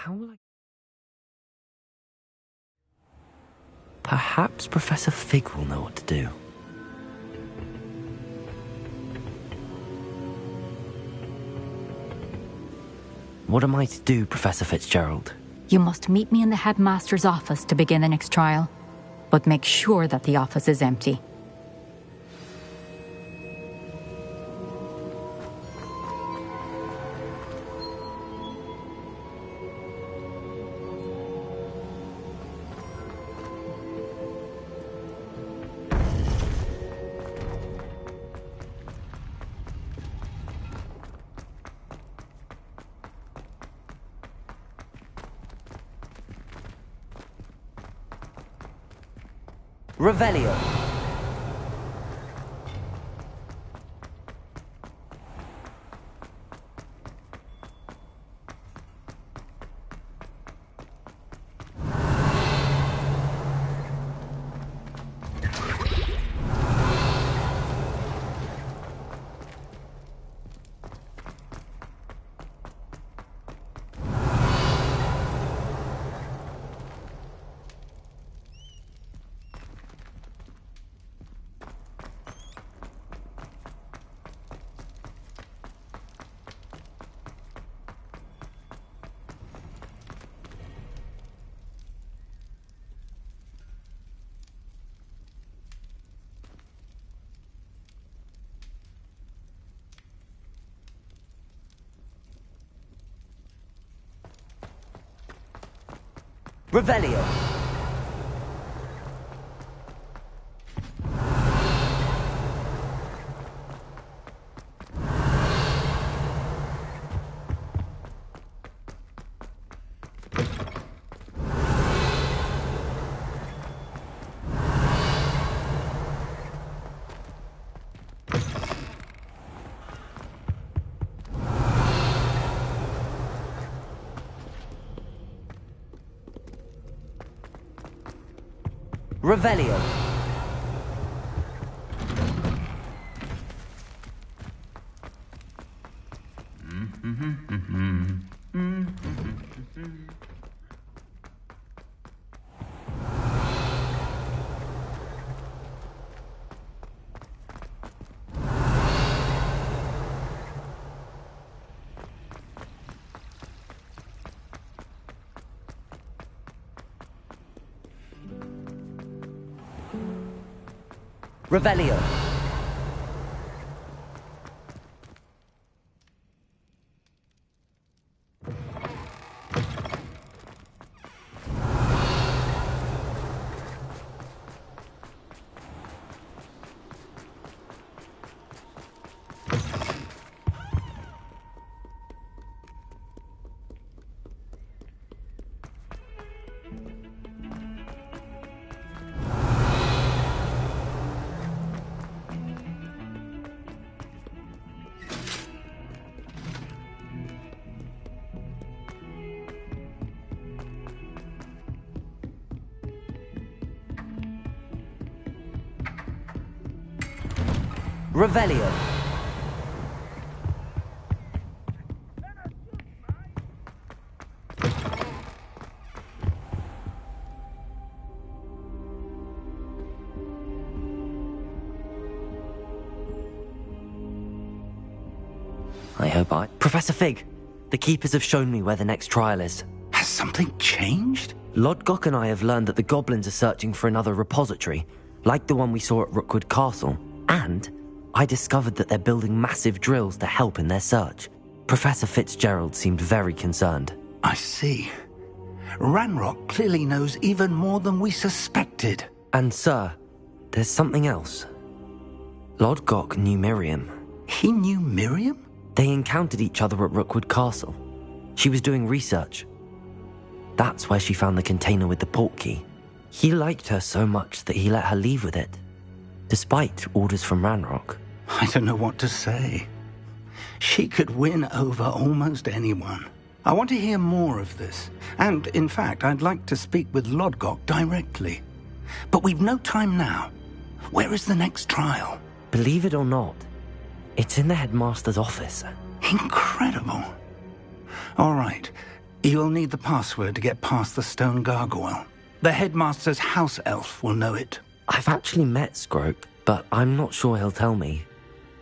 How will I... Perhaps Professor Fig will know what to do. What am I to do, Professor Fitzgerald? You must meet me in the headmaster's office to begin the next trial. But make sure that the office is empty. Revelio. Revelio. Revelio. Revelio. Revelio. I hope Professor Fig, the Keepers have shown me where the next trial is. Has something changed? Lodgok and I have learned that the goblins are searching for another repository, like the one we saw at Rookwood Castle, and I discovered that they're building massive drills to help in their search. Professor Fitzgerald seemed very concerned. I see. Ranrock clearly knows even more than we suspected. And sir, there's something else. Lodgok knew Miriam. He knew Miriam? They encountered each other at Rookwood Castle. She was doing research. That's where she found the container with the port key. He liked her so much that he let her leave with it, despite orders from Ranrock. I don't know what to say. She could win over almost anyone. I want to hear more of this. And, in fact, I'd like to speak with Lodgok directly. But we've no time now. Where is the next trial? Believe it or not, it's in the headmaster's office. Incredible. All right. You'll need the password to get past the stone gargoyle. The headmaster's house elf will know it. I've actually met Scrope, but I'm not sure he'll tell me.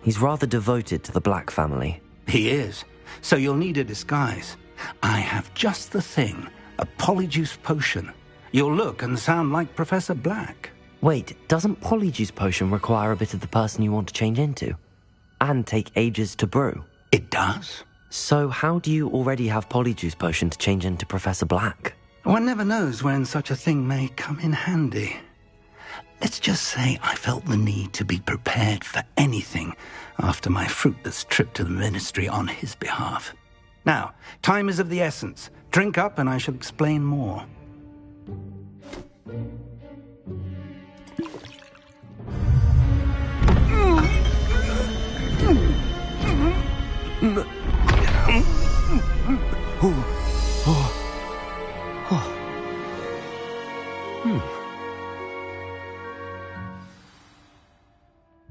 He's rather devoted to the Black family. He is, so you'll need a disguise. I have just the thing, a polyjuice potion. You'll look and sound like Professor Black. Wait, doesn't Polyjuice Potion require a bit of the person you want to change into? And take ages to brew? It does. So how do you already have Polyjuice Potion to change into Professor Black? One never knows when such a thing may come in handy. Let's just say I felt the need to be prepared for anything after my fruitless trip to the ministry on his behalf. Now, time is of the essence. Drink up and I shall explain more.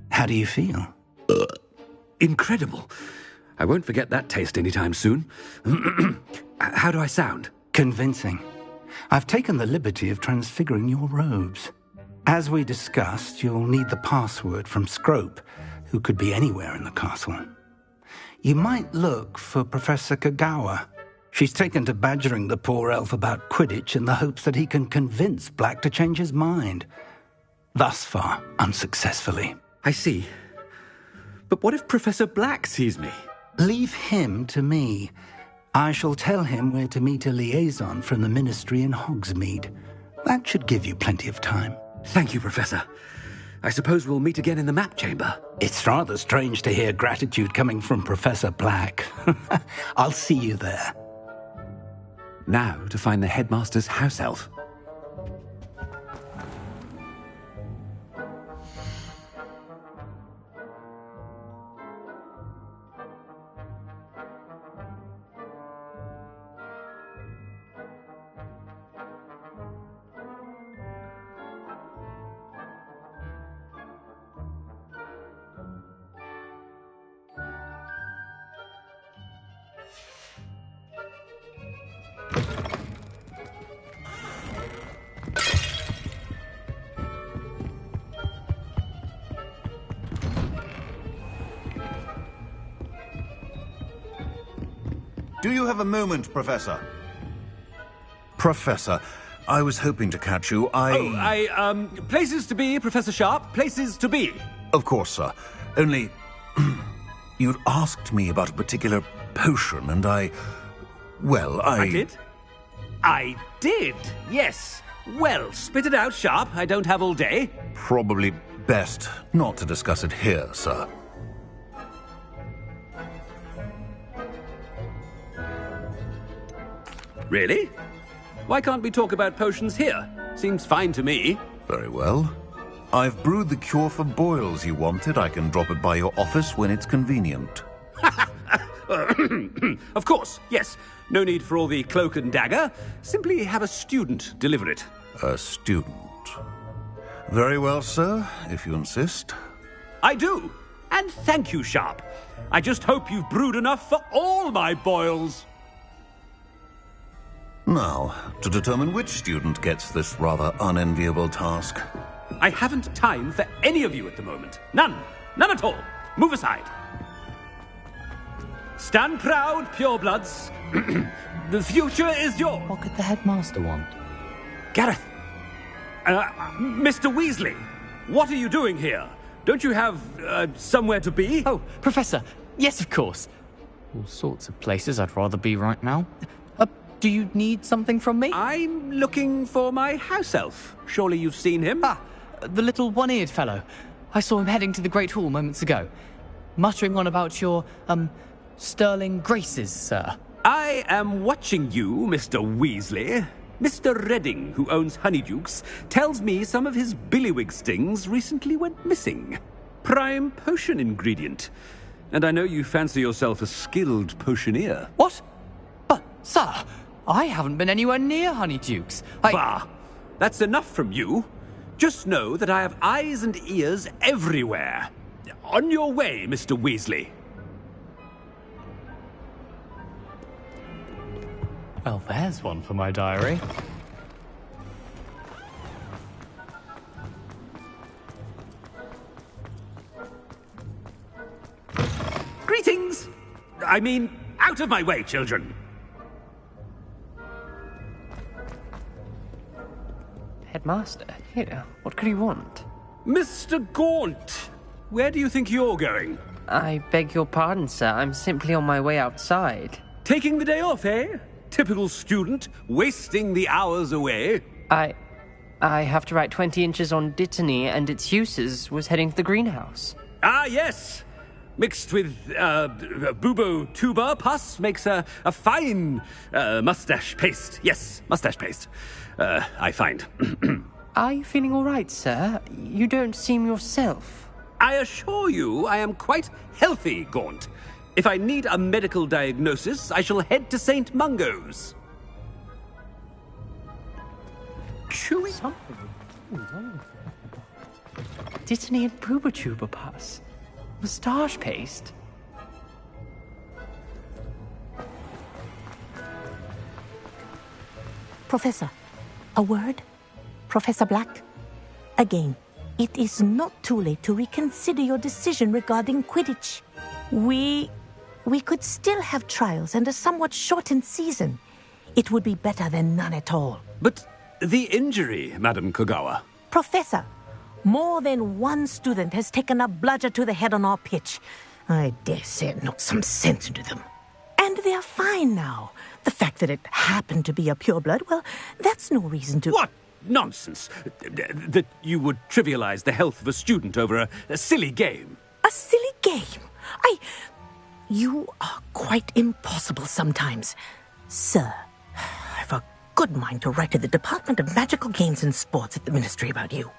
How do you feel? Incredible. I won't forget that taste anytime soon. How do I sound? Convincing. I've taken the liberty of transfiguring your robes. As we discussed, you'll need the password from Scrope, who could be anywhere in the castle. You might look for Professor Kagawa. She's taken to badgering the poor elf about Quidditch in the hopes that he can convince Black to change his mind. Thus far, unsuccessfully. I see. But what if Professor Black sees me? Leave him to me. I shall tell him where to meet a liaison from the ministry in Hogsmeade. That should give you plenty of time. Thank you, Professor. I suppose we'll meet again in the map chamber. It's rather strange to hear gratitude coming from Professor Black. I'll see you there. Now to find the headmaster's house elf. Do you have a moment, Professor? Professor, I was hoping to catch you. Places to be, Professor Sharp. Places to be. Of course, sir. Only... you'd asked me about a particular potion, and I did? I did, yes. Well, spit it out, Sharp. I don't have all day. Probably best not to discuss it here, sir. Really? Why can't we talk about potions here? Seems fine to me. Very well. I've brewed the cure for boils you wanted. I can drop it by your office when it's convenient. Of course, yes. No need for all the cloak and dagger. Simply have a student deliver it. A student. Very well, sir, if you insist. I do. And thank you, Sharp. I just hope you've brewed enough for all my boils. Now, to determine which student gets this rather unenviable task. I haven't time for any of you at the moment. None. None at all. Move aside. Stand proud, purebloods. The future is yours. What could the headmaster want? Gareth. Mr. Weasley, what are you doing here? Don't you have, somewhere to be? Oh, Professor. Yes, of course. All sorts of places I'd rather be right now. Do you need something from me? I'm looking for my house elf. Surely you've seen him? Ah, the little one-eared fellow. I saw him heading to the Great Hall moments ago, muttering on about your, sterling graces, sir. I am watching you, Mr. Weasley. Mr. Redding, who owns Honeydukes, tells me some of his billywig stings recently went missing. Prime potion ingredient. And I know you fancy yourself a skilled potioneer. What? But, sir, I haven't been anywhere near Honeydukes. Bah! That's enough from you. Just know that I have eyes and ears everywhere. On your way, Mr. Weasley. Well, there's one for my diary. Greetings! I mean, out of my way, children! Headmaster, here, what could he want? Mr. Gaunt, where do you think you're going? I beg your pardon, sir. I'm simply on my way outside. Taking the day off, eh? Typical student, wasting the hours away. I have to write 20 inches on Dittany and its uses. Was heading to the greenhouse. Ah, yes! Mixed with bubo tuber pus makes a fine mustache paste. Yes, mustache paste. I find. Are you feeling all right, sir? You don't seem yourself. I assure you I am quite healthy, Gaunt. If I need a medical diagnosis, I shall head to St. Mungo's. Chewy. Something wrong with it. Dittany and bubo pus. Moustache paste? Professor, a word? Professor Black? Again, it is not too late to reconsider your decision regarding Quidditch. We could still have trials and a somewhat shortened season. It would be better than none at all. But the injury, Madam Kogawa. Professor, more than one student has taken a bludger to the head on our pitch. I dare say it knocked some sense into them. And they're fine now. The fact that it happened to be a pureblood, well, that's no reason to... What nonsense! That you would trivialize the health of a student over a silly game. A silly game? You are quite impossible sometimes. Sir, I've a good mind to write to the Department of Magical Games and Sports at the Ministry about you.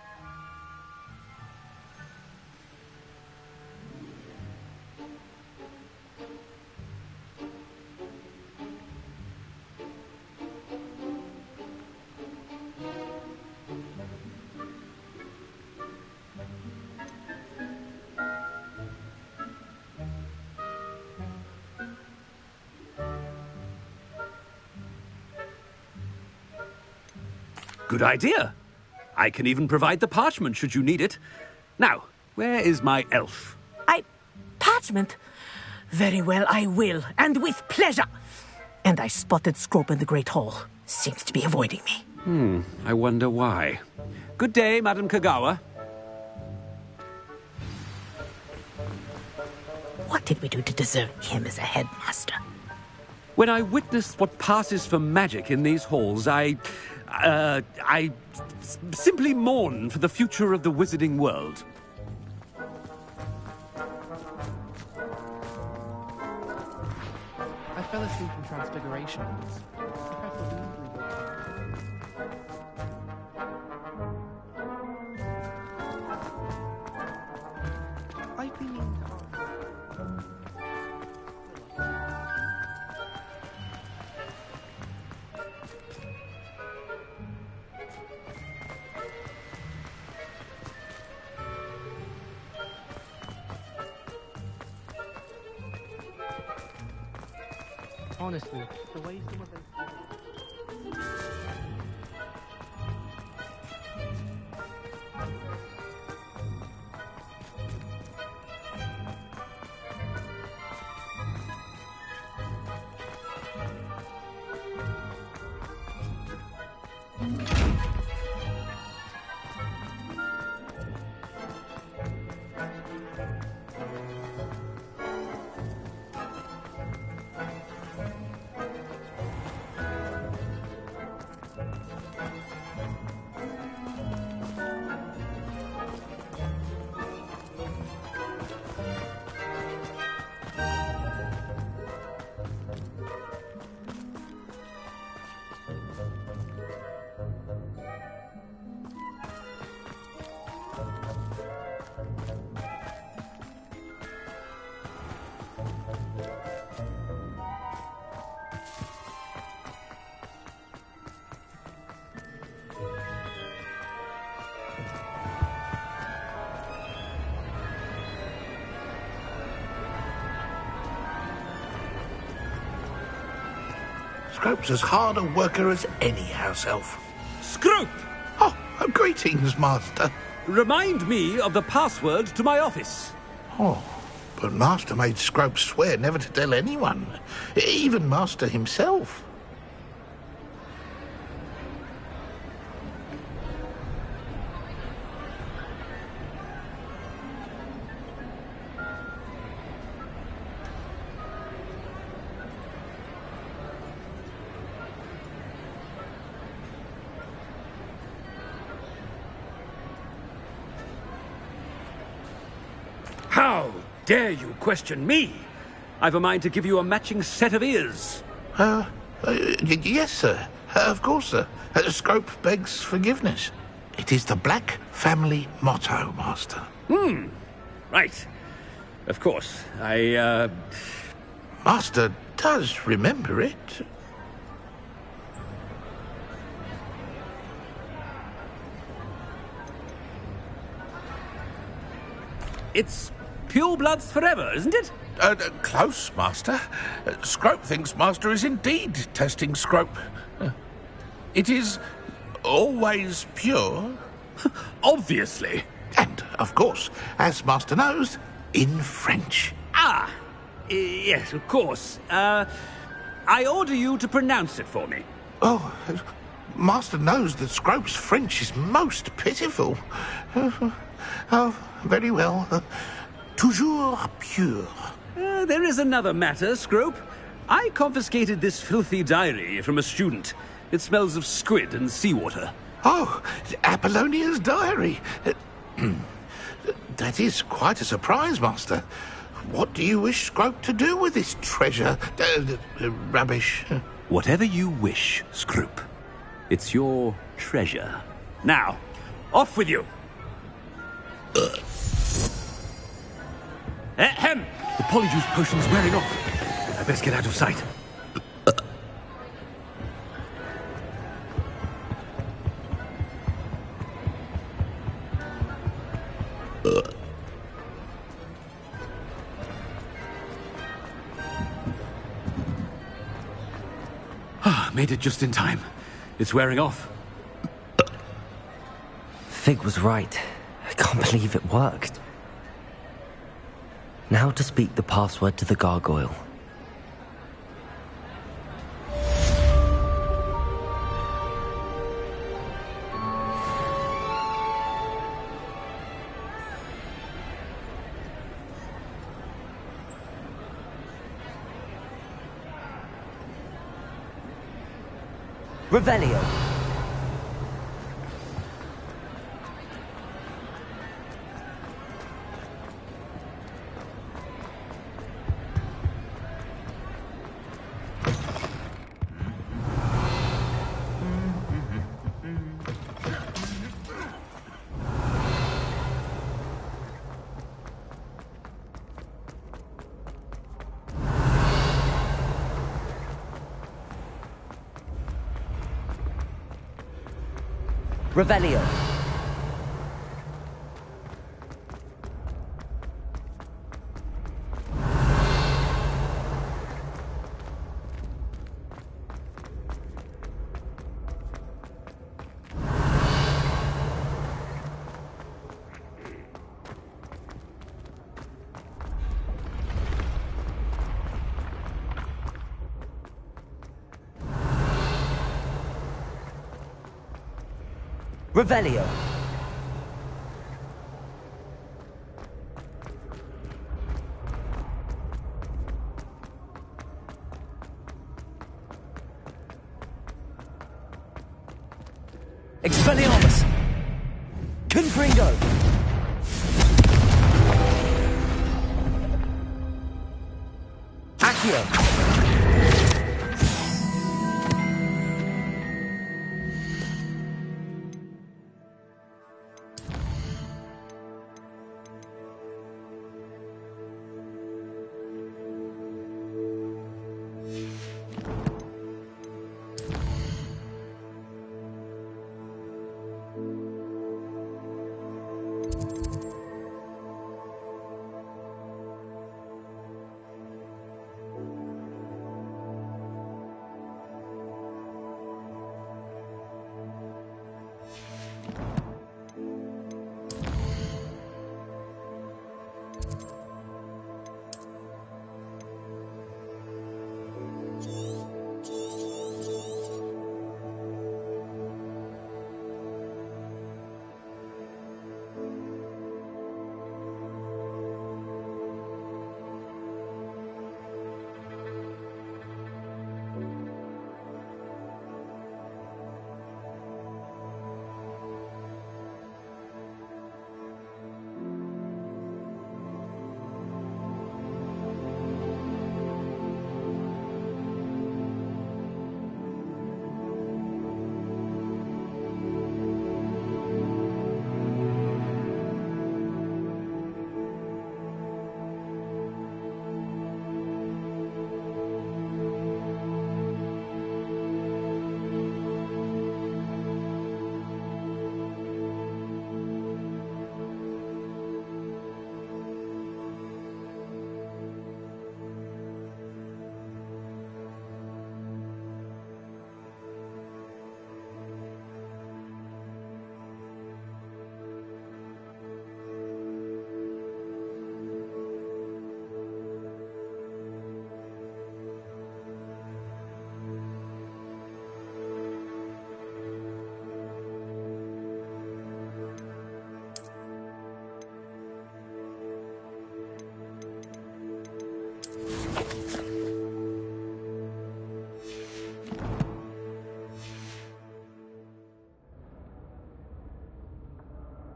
Good idea. I can even provide the parchment should you need it. Now, where is my elf? Parchment? Very well, I will, and with pleasure. And I spotted Scrope in the Great Hall. Seems to be avoiding me. I wonder why. Good day, Madam Kogawa. What did we do to deserve him as a headmaster? When I witness what passes for magic in these halls, I simply mourn for the future of the wizarding world. I fell asleep in Transfiguration. I've been meaning to ask. Honestly, the way some of those... Scrope's as hard a worker as any house elf. Scrope! Oh, greetings, Master. Remind me of the password to my office. Oh, but Master made Scrope swear never to tell anyone, even Master himself. How dare you question me? I've a mind to give you a matching set of ears. Yes, sir. Of course, sir. Scrope begs forgiveness. It is the Black family motto, Master. Right. Of course. Master does remember it. It's pure bloods forever, isn't it? Close, Master. Scrope thinks Master is indeed testing Scrope. It is always pure. Obviously. And, of course, as Master knows, in French. Yes, of course. I order you to pronounce it for me. Oh, Master knows that Scrope's French is most pitiful. Oh, very well. Toujours pure. There is another matter, Scrope. I confiscated this filthy diary from a student. It smells of squid and seawater. Oh, Apollonia's diary. That is quite a surprise, Master. What do you wish Scrope to do with this treasure? Rubbish. Whatever you wish, Scrope. It's your treasure. Now, off with you. Ahem! The polyjuice potion's wearing off. I best get out of sight. Made it just in time. It's wearing off. Fig was right. I can't believe it worked. Now to speak the password to the gargoyle. Revelio. Revelio. Revelio. Expelliarmus. Confringo. Accio.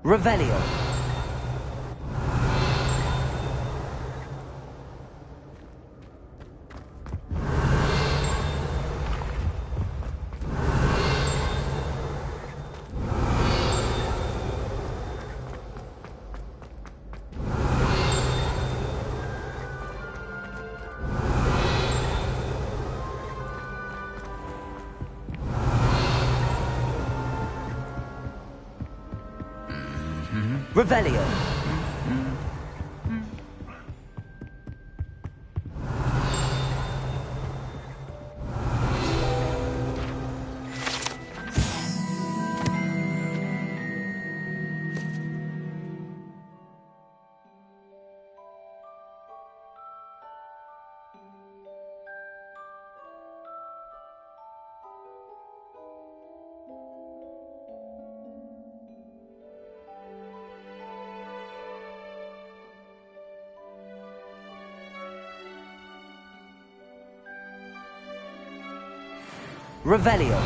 Revelio. Revelio. Revelio.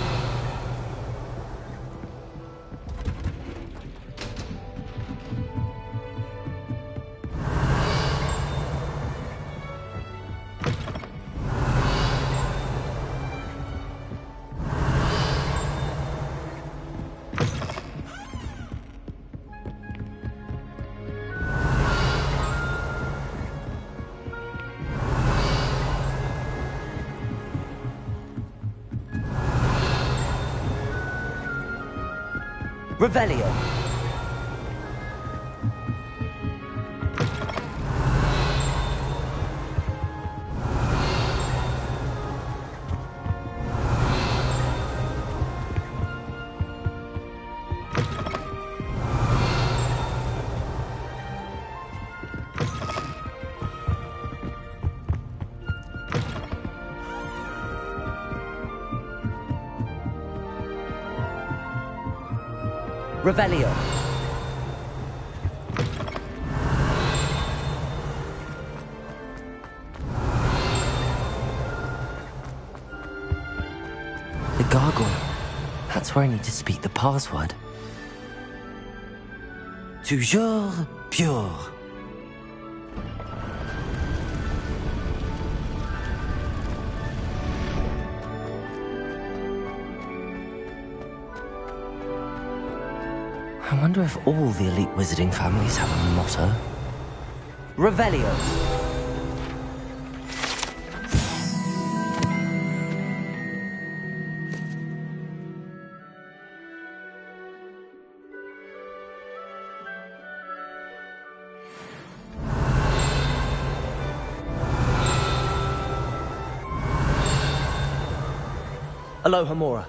Revelio. Revelio. The gargoyle. That's where I need to speak the password. Toujours pure. I wonder if all the elite wizarding families have a motto. Revelio. Aloha Mora.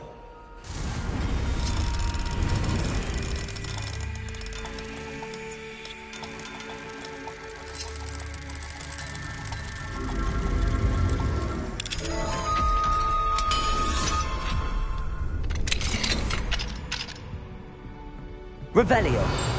Revelio.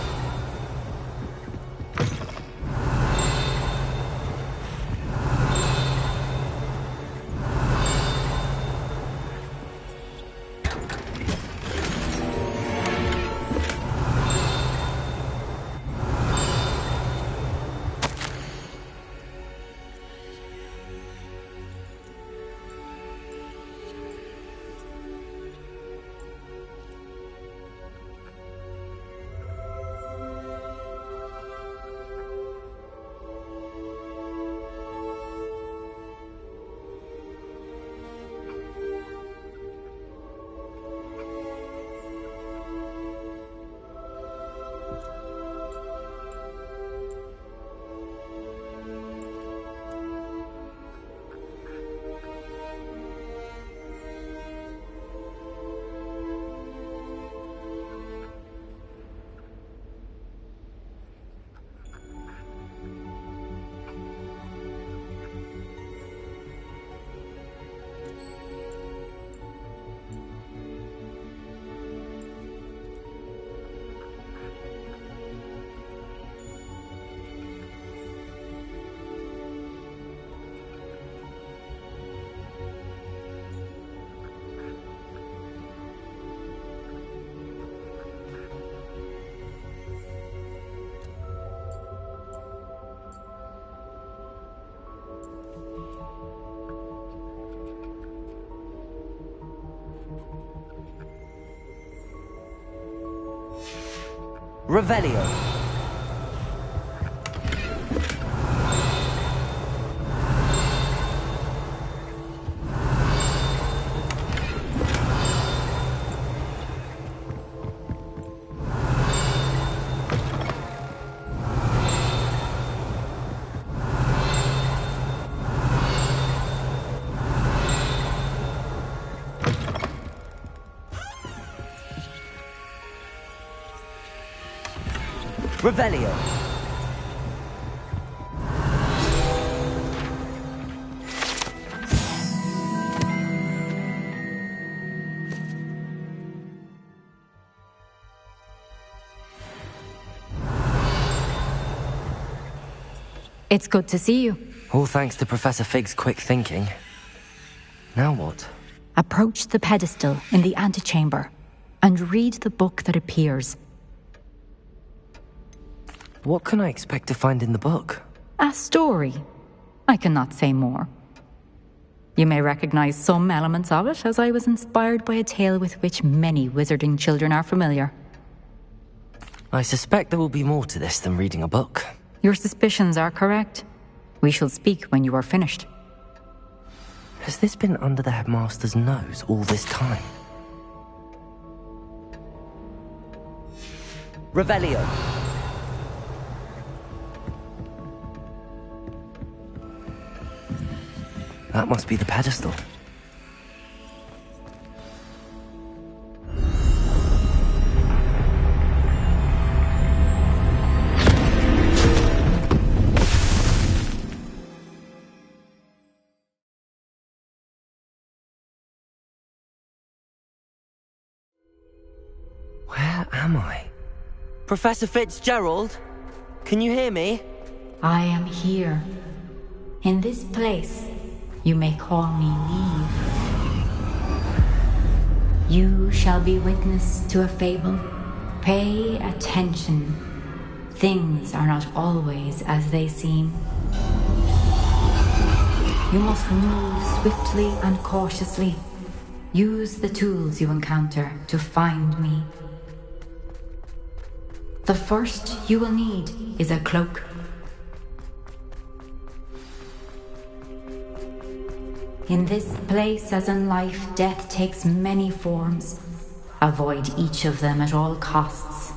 Revelio. Revelio. It's good to see you. All thanks to Professor Fig's quick thinking. Now what? Approach the pedestal in the antechamber and read the book that appears. What can I expect to find in the book? A story. I cannot say more. You may recognize some elements of it, as I was inspired by a tale with which many wizarding children are familiar. I suspect there will be more to this than reading a book. Your suspicions are correct. We shall speak when you are finished. Has this been under the headmaster's nose all this time? Revelio. That must be the pedestal. Where am I? Professor Fitzgerald? Can you hear me? I am here. In this place, you may call me Neve. You shall be witness to a fable. Pay attention. Things are not always as they seem. You must move swiftly and cautiously. Use the tools you encounter to find me. The first you will need is a cloak. In this place, as in life, death takes many forms. Avoid each of them at all costs.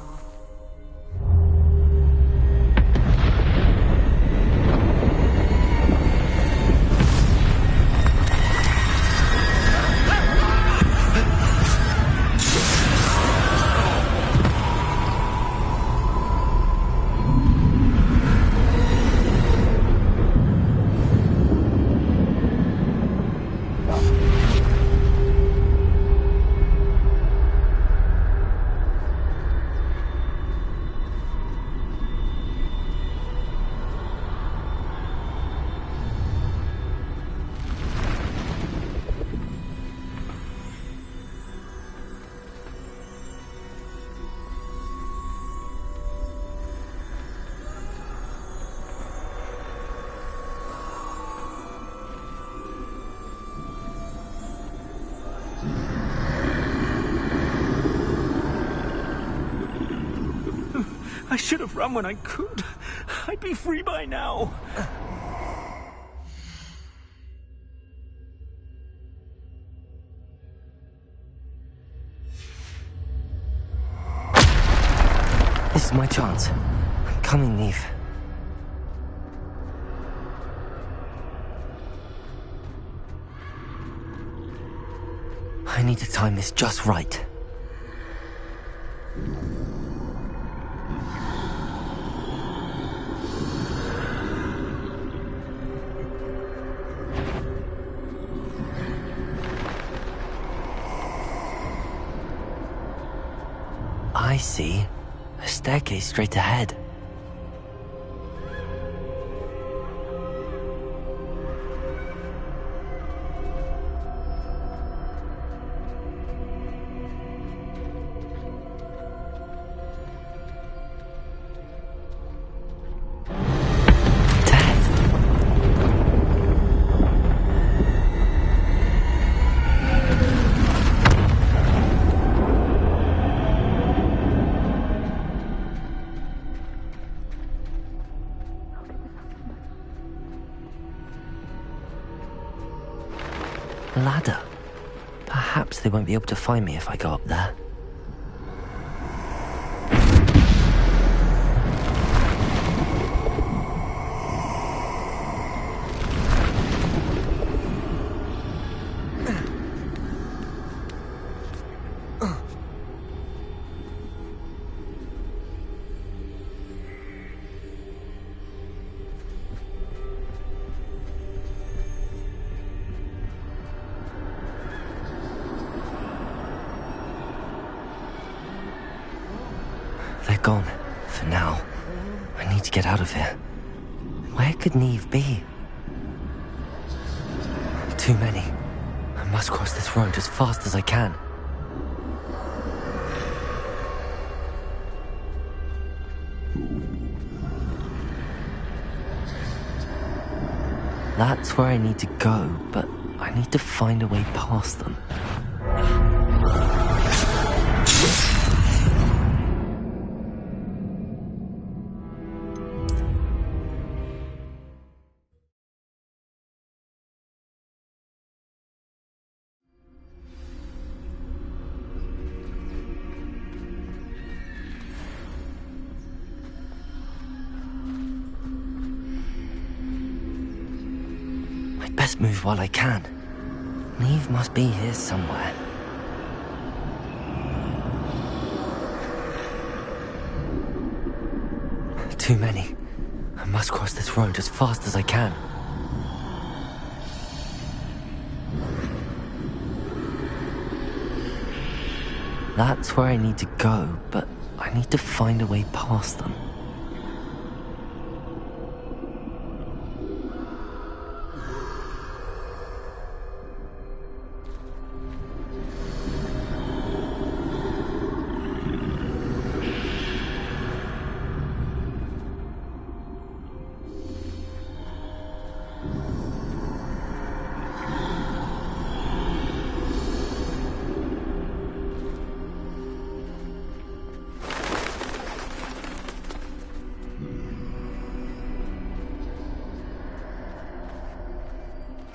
I should have run when I could. I'd be free by now. This is my chance. I'm coming, Neve. I need to time this just right. I see a staircase straight ahead. A ladder. Perhaps they won't be able to find me if I go up there. They're gone, for now. I need to get out of here. Where could Neve be? Too many. I must cross this road as fast as I can. That's where I need to go, but I need to find a way past them. Best move while I can. Neve must be here somewhere. Too many. I must cross this road as fast as I can. That's where I need to go, but I need to find a way past them.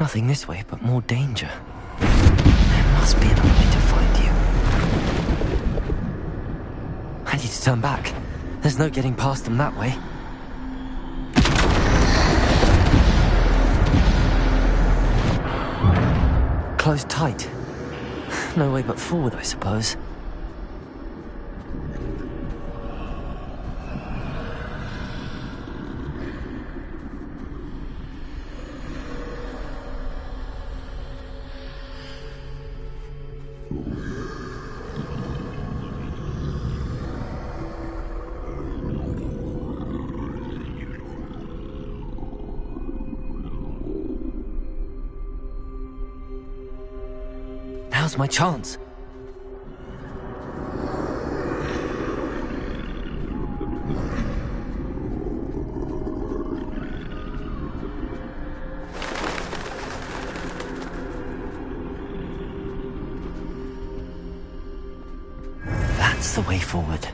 Nothing this way, but more danger. There must be another way to find you. I need to turn back. There's no getting past them that way. Closed tight. No way but forward, I suppose. Now's my chance. That's the way forward.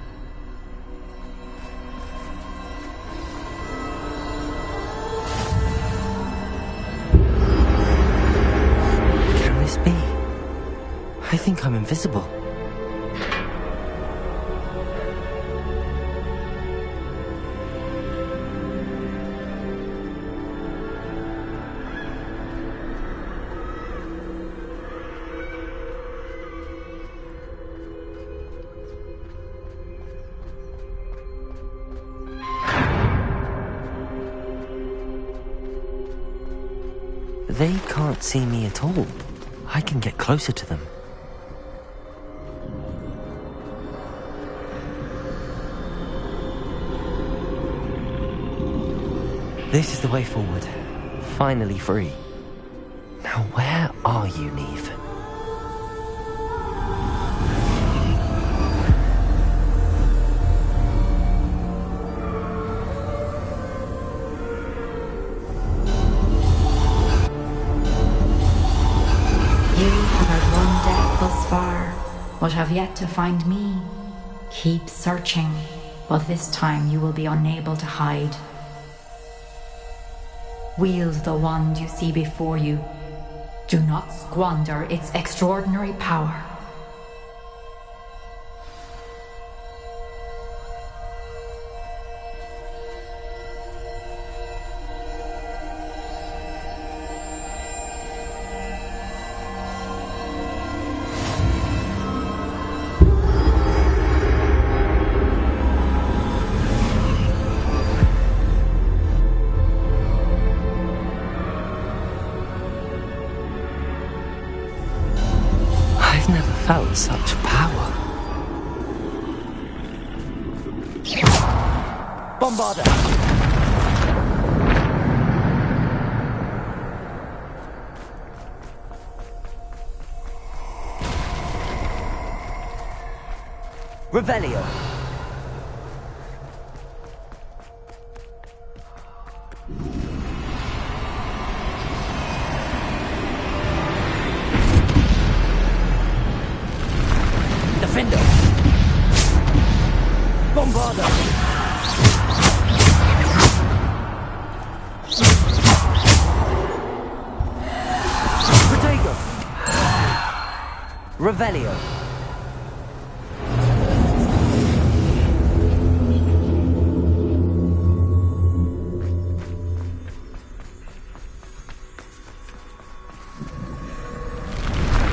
Can this be? I think I'm invisible. They can't see me at all. I can get closer to them. This is the way forward. Finally free. Now where are you, Neve? You have had one death thus far, but have yet to find me. Keep searching, but this time you will be unable to hide. Wield the wand you see before you. Do not squander its extraordinary power. I've never felt such power. Bombarder! Revelio! Defender! Bombarder! Protego! Revelio!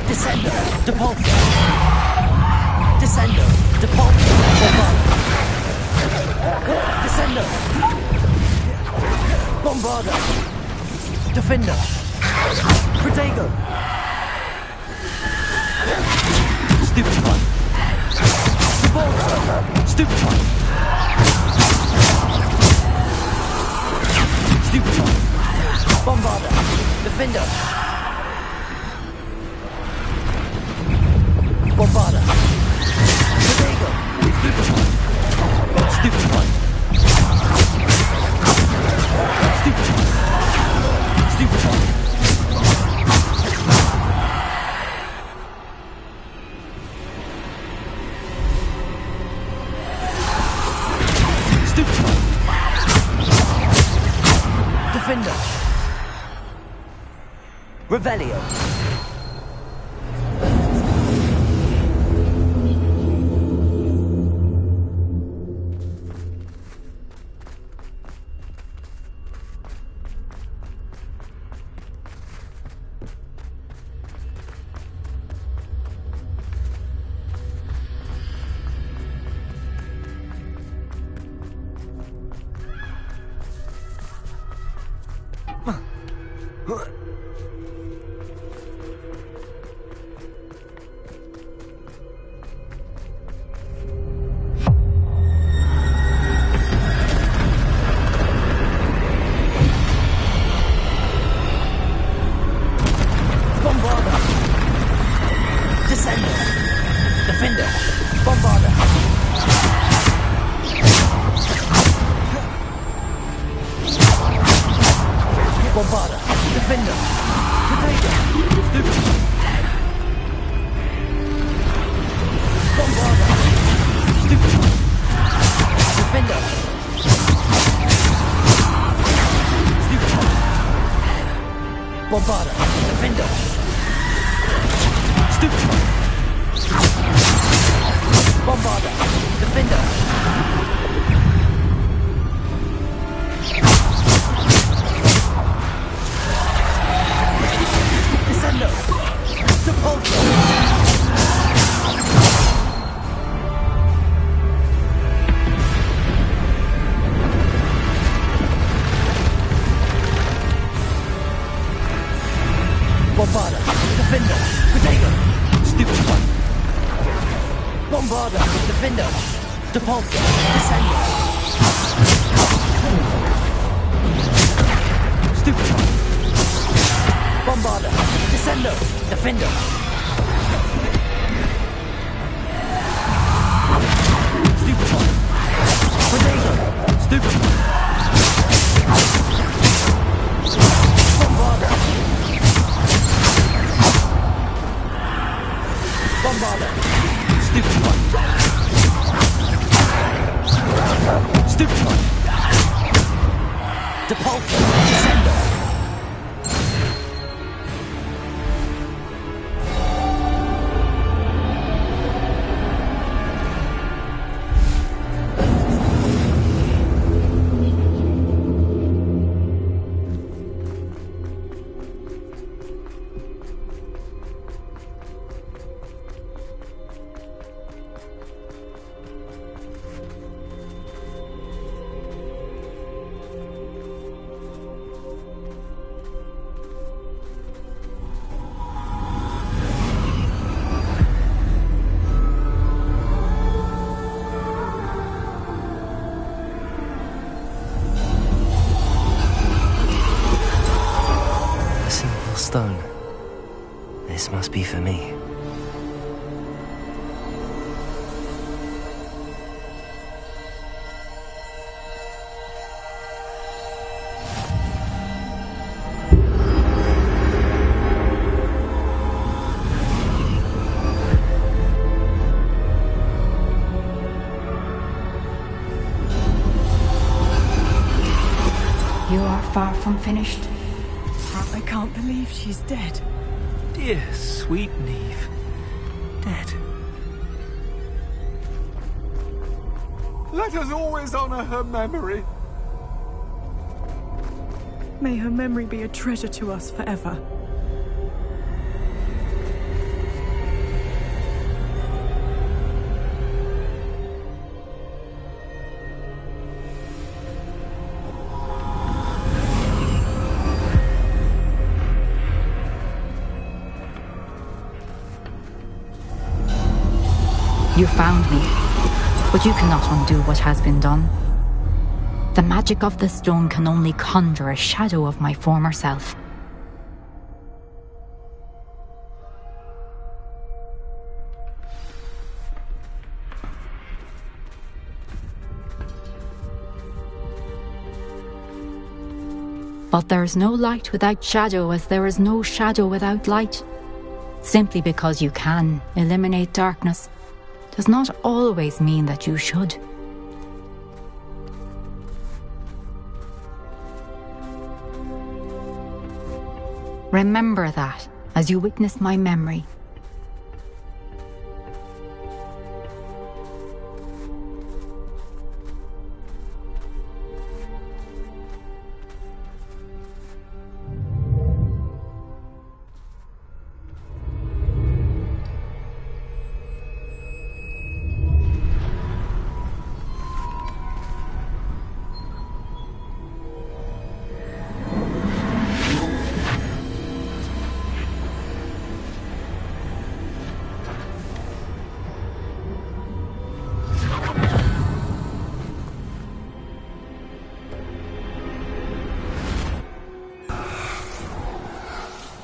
Descendo! Depulso! Descendo! Depulso! Descendo! Bombarder! Defender! Protego! Stupid one! Depulso! Stupid one! Stupid one! Bombarder! Defender! Bombarder! Protego! Stupid one! Stupid one! Stupid one! Stupid one! Stupid one! Defender! Revelio! Bombarder! Descender! Defender! Bombarder! Bombarder! Defender! Protego! Stupid! Bombarder! Stupid! Defender! Stupid! Bombarder! Defender! Stupid! Bombarder! Defender! Descendo! Depulso! Bombarder! Defender! Protego! Stupid one! Bombarder! Defender! Depulso! Descendo! Stupid one! Bombarder! Descendo! Defender! Stupid one! Protego! Stupid one! Bombarder! Bombarder! Stupid one! Stupid one! Depulso! Descendo! stone. This must be for me. You are far from finished. I can't believe she's dead. Dear, sweet Neve. Dead. Let us always honor her memory. May her memory be a treasure to us forever. You found me, but you cannot undo what has been done. The magic of the stone can only conjure a shadow of my former self. But there is no light without shadow, as there is no shadow without light. Simply because you can eliminate darkness does not always mean that you should. Remember that as you witness my memory.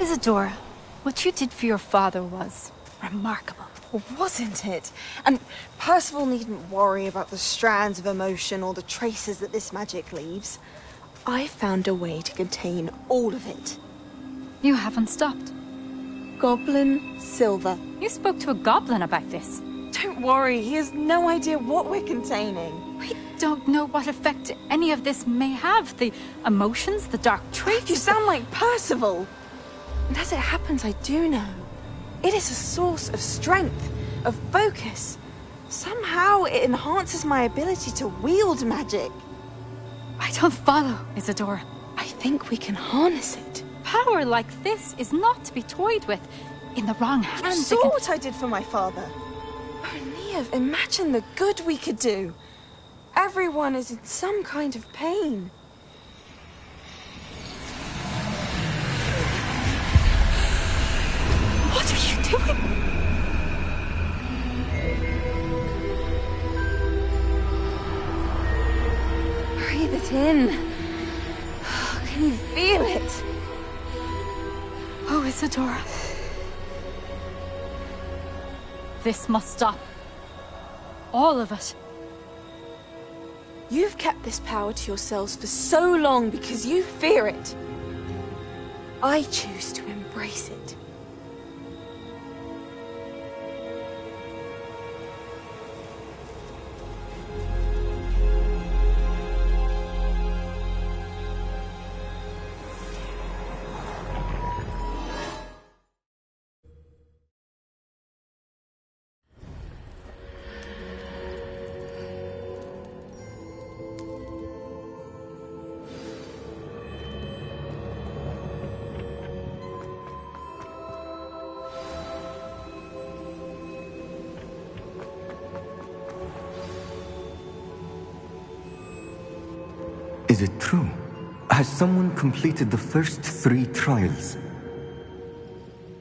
Isadora, what you did for your father was remarkable. Well, wasn't it? And Percival needn't worry about the strands of emotion or the traces that this magic leaves. I found a way to contain all of it. You haven't stopped. Goblin silver. You spoke to a goblin about this. Don't worry, he has no idea what we're containing. We don't know what effect any of this may have. The emotions, the dark traits. You sound like Percival. And as it happens, I do know. It is a source of strength, of focus. Somehow it enhances my ability to wield magic. I don't follow, Isadora. I think we can harness it. Power like this is not to be toyed with. In the wrong hands, You saw what I did for my father. Oh, Neve, imagine the good we could do. Everyone is in some kind of pain. What are you doing? Breathe it in. Can you feel it? Oh, Isadora. This must stop. All of it. You've kept this power to yourselves for so long because you fear it. I choose to embrace it. Is it true? Has someone completed the first 3 trials?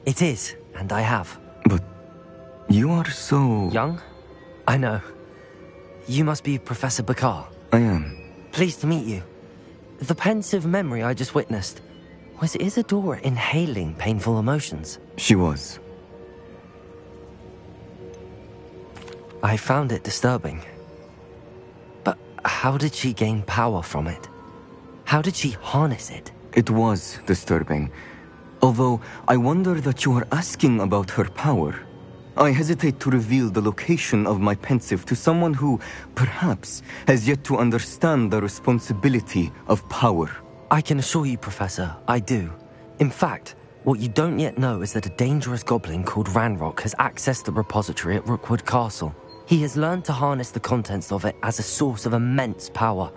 It is, and I have. But you are so... Young? I know. You must be Professor Bakar. I am. Pleased to meet you. The pensive memory I just witnessed. Was Isadora inhaling painful emotions? She was. I found it disturbing. But how did she gain power from it? How did she harness it? It was disturbing. Although, I wonder that you are asking about her power. I hesitate to reveal the location of my pensive to someone who, perhaps, has yet to understand the responsibility of power. I can assure you, Professor, I do. In fact, what you don't yet know is that a dangerous goblin called Ranrock has accessed the repository at Rookwood Castle. He has learned to harness the contents of it as a source of immense power.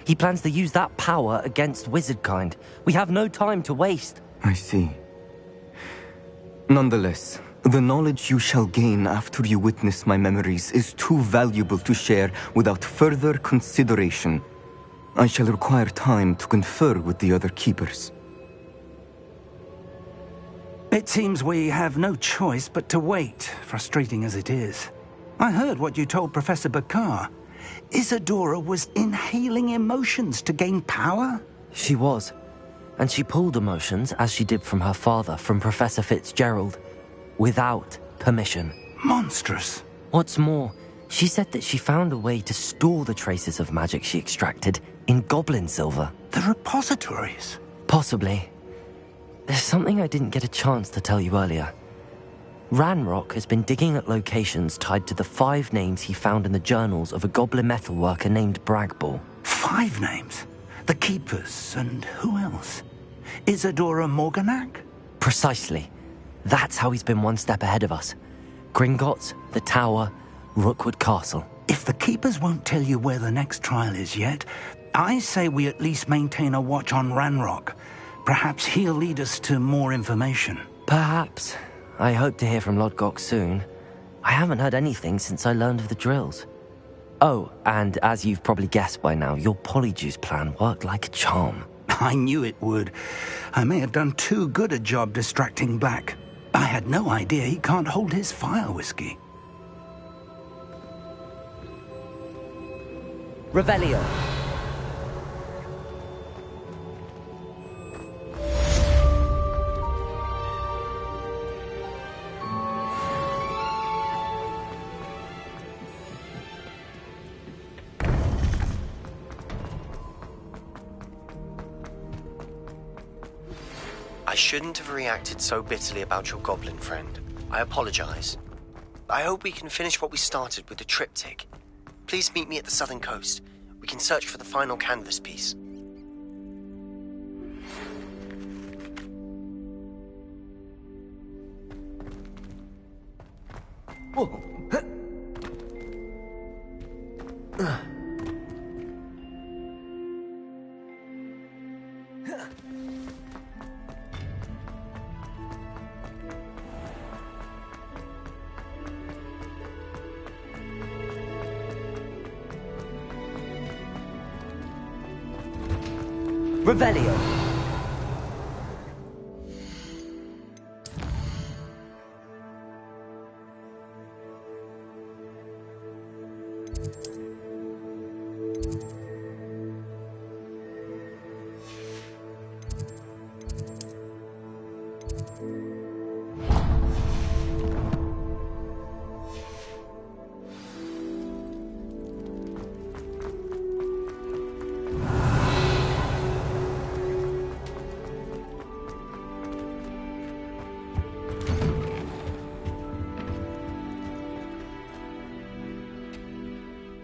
He plans to use that power against wizardkind. We have no time to waste. I see. Nonetheless, the knowledge you shall gain after you witness my memories is too valuable to share without further consideration. I shall require time to confer with the other keepers. It seems we have no choice but to wait, frustrating as it is. I heard what you told Professor Bakar. Isadora was inhaling emotions to gain power? She was. And she pulled emotions, as she did from her father, from Professor Fitzgerald, without permission. Monstrous. What's more, she said that she found a way to store the traces of magic she extracted in goblin silver. The repositories? Possibly. There's something I didn't get a chance to tell you earlier. Ranrock has been digging at locations tied to the 5 names he found in the journals of a goblin metalworker named Bragball. 5 names? The Keepers, and who else? Isadora Morganac? Precisely. That's how he's been one step ahead of us. Gringotts, the Tower, Rookwood Castle. If the Keepers won't tell you where the next trial is yet, I say we at least maintain a watch on Ranrock. Perhaps he'll lead us to more information. Perhaps. I hope to hear from Lodgok soon. I haven't heard anything since I learned of the drills. Oh, and as you've probably guessed by now, your Polyjuice plan worked like a charm. I knew it would. I may have done too good a job distracting Black. I had no idea he can't hold his fire whiskey. Revelio. I shouldn't have reacted so bitterly about your goblin friend. I apologize. I hope we can finish what we started with the triptych. Please meet me at the southern coast. We can search for the final canvas piece. Whoa. Revelio.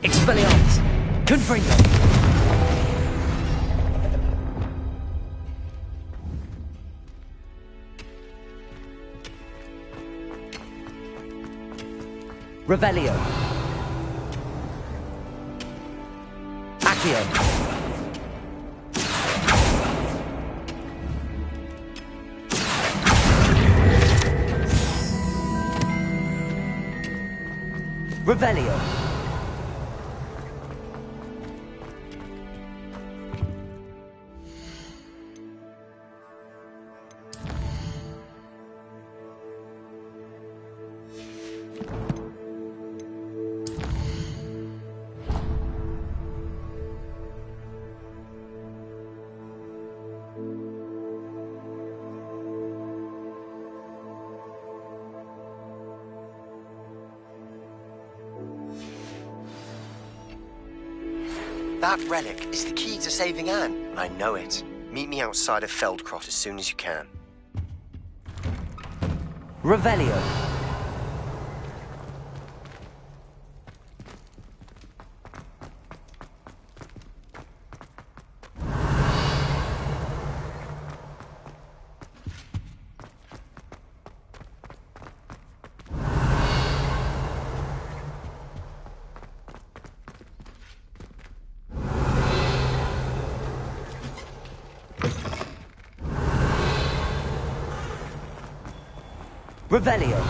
Expelliarmus! Confringo! Revelio! Accio! Revelio! That relic is the key to saving Anne. I know it. Meet me outside of Feldcroft as soon as you can. Revelio. Revelio.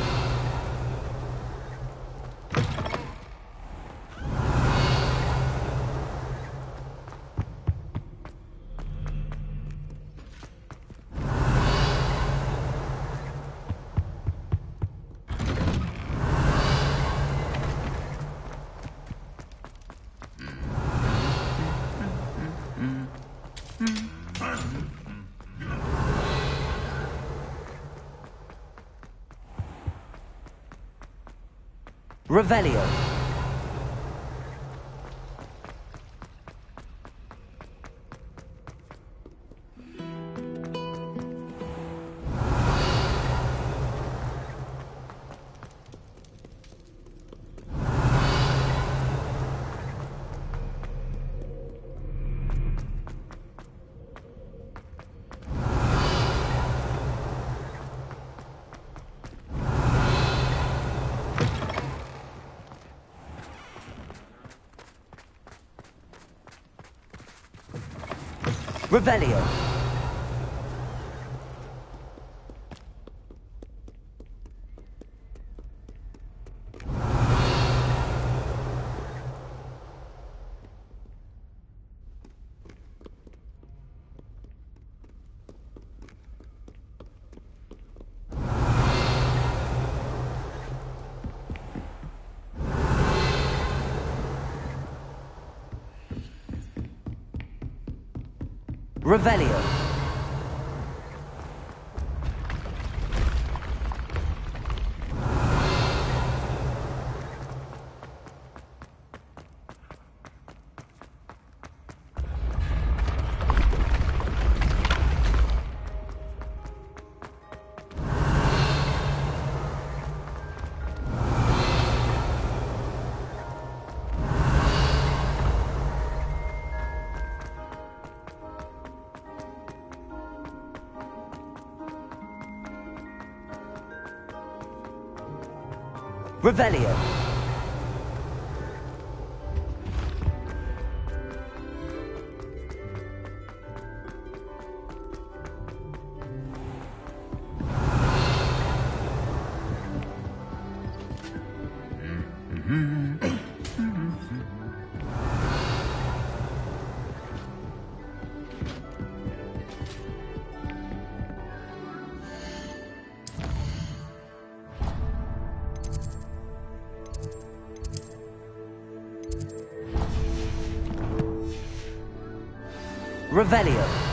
Revelio. Revelio. Revelio. Revelio. Revelio.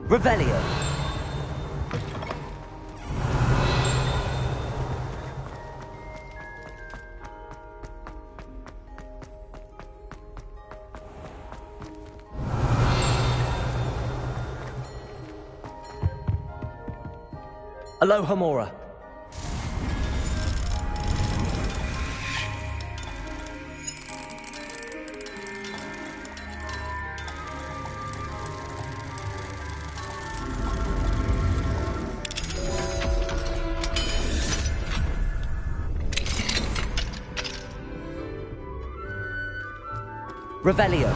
Revelio. Aloha Mora. Revelio.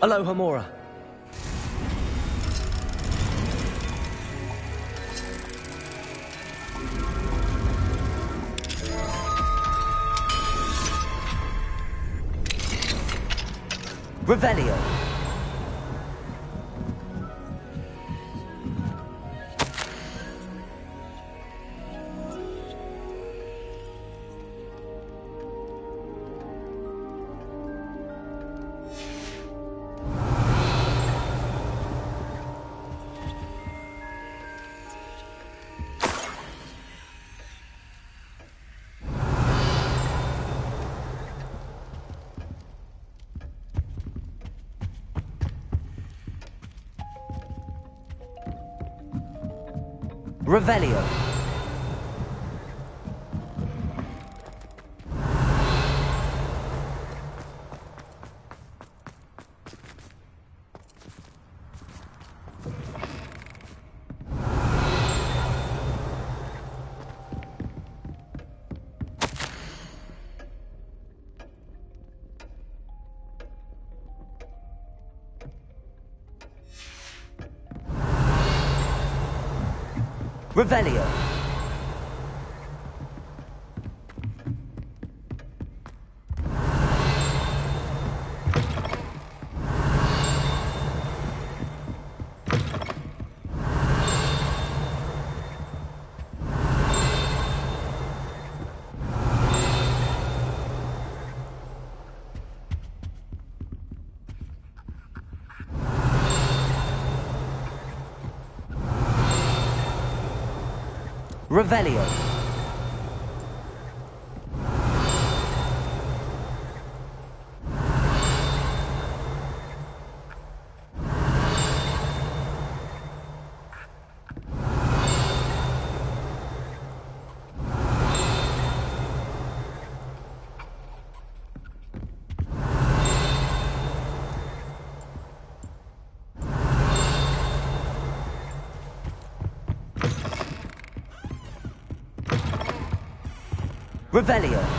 Aloha Mora. Revelio. Revelio. Revelio. Revelio. Revelio.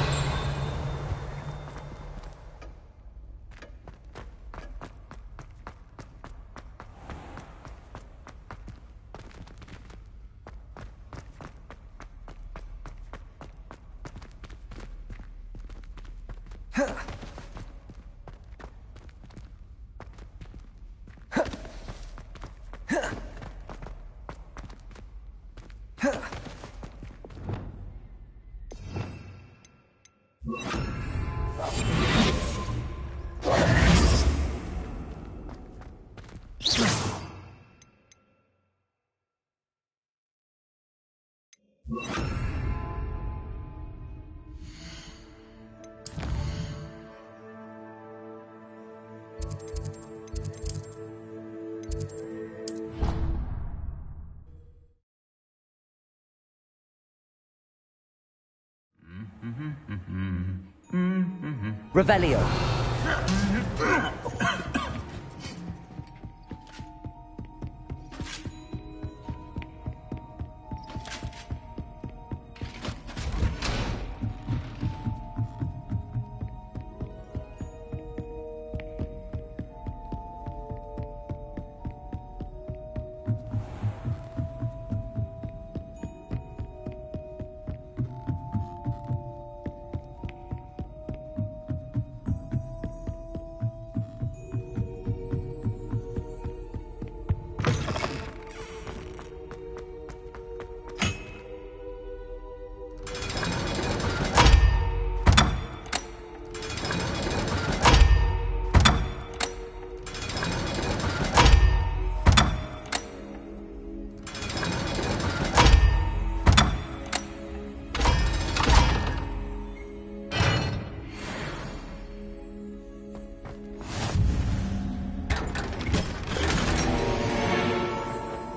Revelio.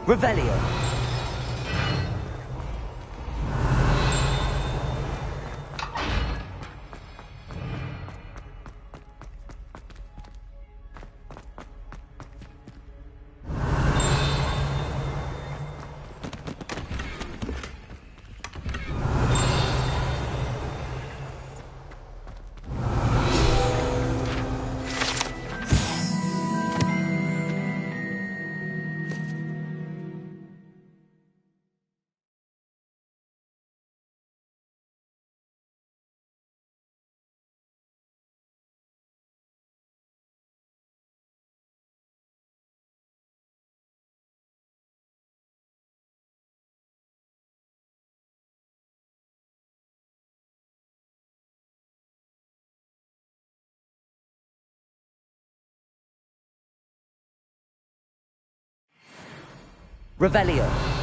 Revelio. Revelio.